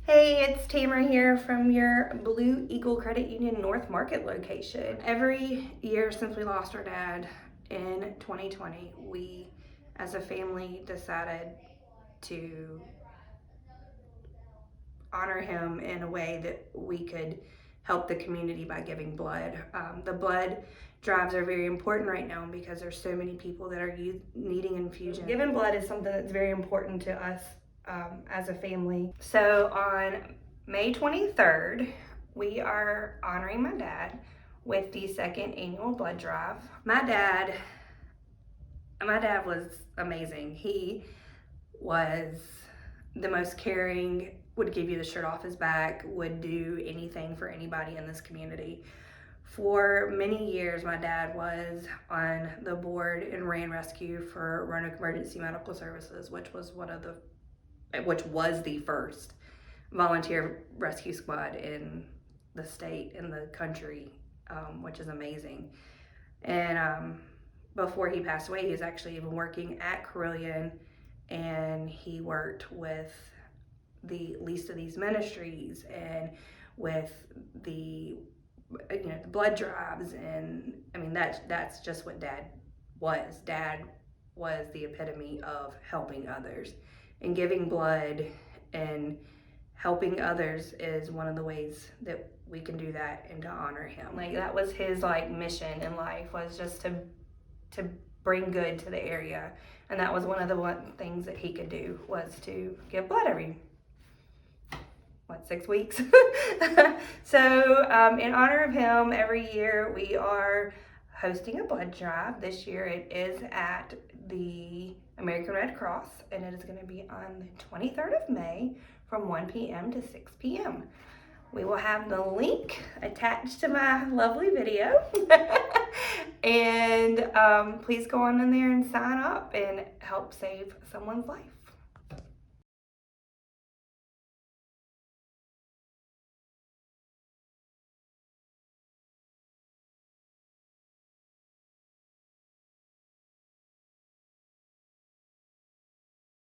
Hey, it's Tamara here from your Blue Eagle Credit Union North Market location. Every year since we lost our dad in 2020, we as a family decided to honor him in a way that we could help the community by giving blood. The blood drives are very important right now because there's so many people that are needing infusion. Giving blood is something that's very important to us as a family. So on May 23rd, we are honoring my dad with the second annual blood drive. My dad was amazing. He was the most caring, would give you the shirt off his back, would do anything for anybody in this community. For many years, my dad was on the board and ran rescue for Roanoke Emergency Medical Services, which was the first volunteer rescue squad in the state, in the country, which is amazing. And before he passed away, he was actually even working at Carillion, and he worked with the least of these ministries and with the the blood drives. And I mean, that's just what dad was. Dad was the epitome of helping others, and giving blood and helping others is one of the ways that we can do that and to honor him. Like, that was his mission in life, was just to bring good to the area. And that was one of the things that he could do, was to give blood every 6 weeks. So in honor of him, every year we are hosting a blood drive. This year it is at the American Red Cross, and it is going to be on the 23rd of May from 1 p.m. to 6 p.m. We will have the link attached to my lovely video. And please go on in there and sign up and help save someone's life.